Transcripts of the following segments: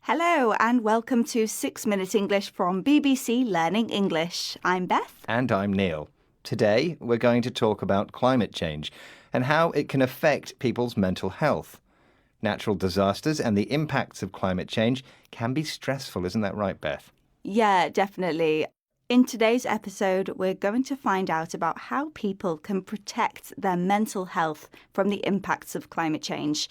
Hello and welcome to 6-Minute English from BBC Learning English. I'm Beth. And I'm Neil. Today, we're going to talk about climate change and how it can affect people's mental health. Natural disasters and the impacts of climate change can be stressful, isn't that right, Beth? Yeah, definitely. In today's episode, we're going to find out about how people can protect their mental health from the impacts of climate change.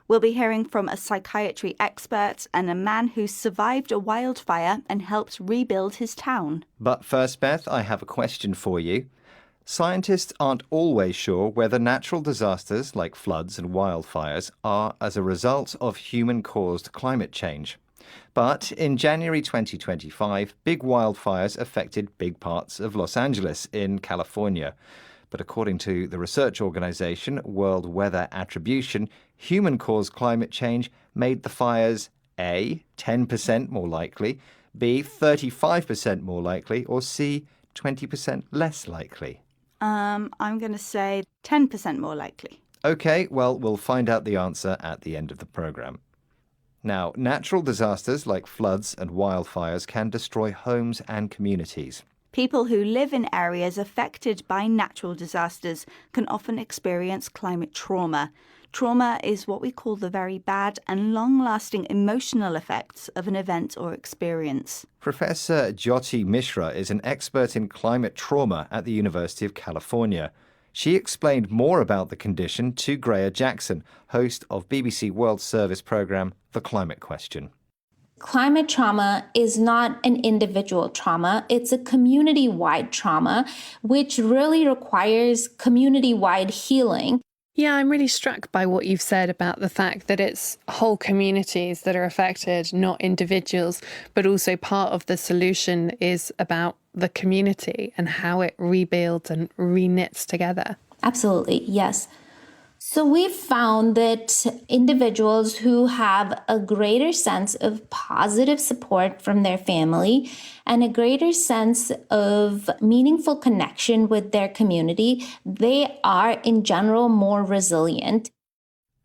We'll be hearing from a psychiatry expert and a man who survived a wildfire and helped rebuild his town. But first, Beth, I have a question for you. Scientists aren't always sure whether natural disasters like floods and wildfires are as a result of human-caused climate change. But in January 2025, big wildfires affected big parts of Los Angeles in California. But according to the research organization World Weather Attribution, human-caused climate change made the fires A, 10% more likely, B, 35% more likely, or C, 20% less likely. I'm going to say 10% more likely. OK, well, we'll find out the answer at the end of the program. Now, natural disasters like floods and wildfires can destroy homes and communities. People who live in areas affected by natural disasters can often experience climate trauma. Trauma is what we call the very bad and long-lasting emotional effects of an event or experience. Professor Jyoti Mishra is an expert in climate trauma at the University of California. She explained more about the condition to Greer Jackson, host of BBC World Service programme The Climate Question. Climate trauma is not an individual trauma. It's a community-wide trauma, which really requires community-wide healing. Yeah, I'm really struck by what you've said about the fact that it's whole communities that are affected, not individuals, but also part of the solution is about the community and how it rebuilds and reknits together. Absolutely, yes. So we've found that individuals who have a greater sense of positive support from their family and a greater sense of meaningful connection with their community, they are in general more resilient.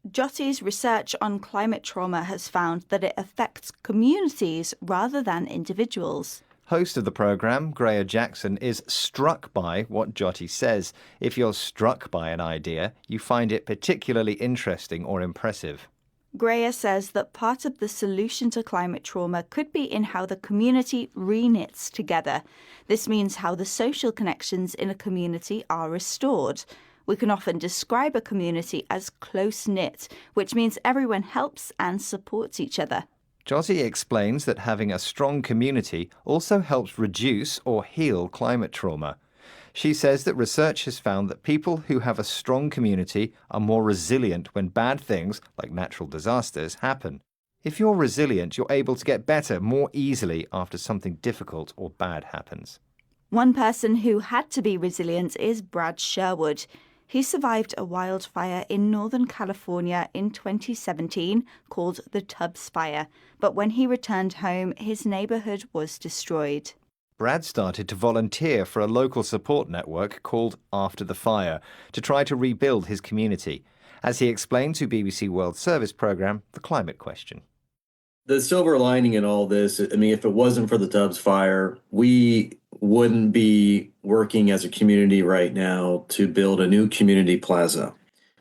Jyoti's research on climate trauma has found that it affects communities rather than individuals. Host of the programme, Greer Jackson, is struck by what Jyoti says. If you're struck by an idea, you find it particularly interesting or impressive. Greer says that part of the solution to climate trauma could be in how the community reknits together. This means how the social connections in a community are restored. We can often describe a community as close-knit, which means everyone helps and supports each other. Jyoti explains that having a strong community also helps reduce or heal climate trauma. She says that research has found that people who have a strong community are more resilient when bad things, like natural disasters, happen. If you're resilient, you're able to get better more easily after something difficult or bad happens. One person who had to be resilient is Brad Sherwood. He survived a wildfire in Northern California in 2017 called the Tubbs Fire, but when he returned home, his neighborhood was destroyed. Brad started to volunteer for a local support network called After the Fire to try to rebuild his community, as he explained to BBC World Service programme The Climate Question. The silver lining in all this, I mean, if it wasn't for the Tubbs fire, we wouldn't be working as a community right now to build a new community plaza.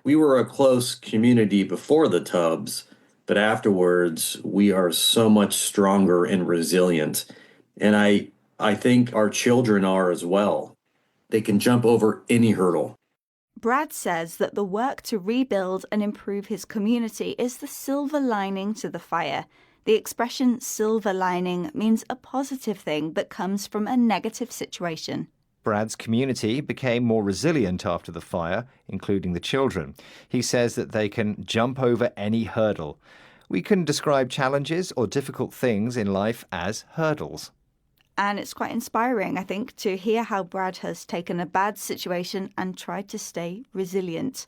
We were a close community before the Tubbs, but afterwards we are so much stronger and resilient. And I think our children are as well. They can jump over any hurdle. Brad says that the work to rebuild and improve his community is the silver lining to the fire. The expression silver lining means a positive thing that comes from a negative situation. Brad's community became more resilient after the fire, including the children. He says that they can jump over any hurdle. We can describe challenges or difficult things in life as hurdles. And it's quite inspiring, I think, to hear how Brad has taken a bad situation and tried to stay resilient.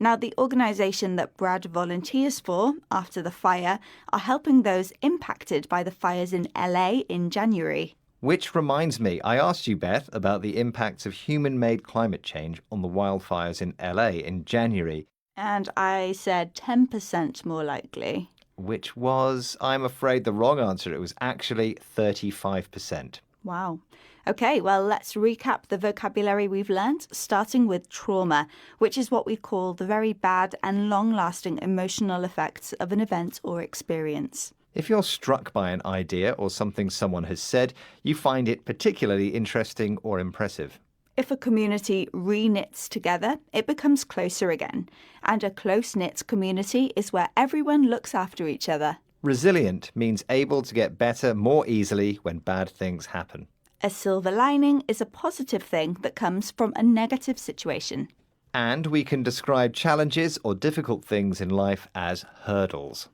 Now, the organisation that Brad volunteers for, After the Fire, are helping those impacted by the fires in LA in January. Which reminds me, I asked you, Beth, about the impacts of human-made climate change on the wildfires in LA in January. And I said 10% more likely. which was, I'm afraid, the wrong answer. It was actually 35%. Wow. Okay, well, let's recap the vocabulary we've learnt, starting with trauma, which is what we call the very bad and long-lasting emotional effects of an event or experience. If you're struck by an idea or something someone has said, you find it particularly interesting or impressive. If a community re-knits together, it becomes closer again. And a close-knit community is where everyone looks after each other. Resilient means able to get better more easily when bad things happen. A silver lining is a positive thing that comes from a negative situation. And we can describe challenges or difficult things in life as hurdles.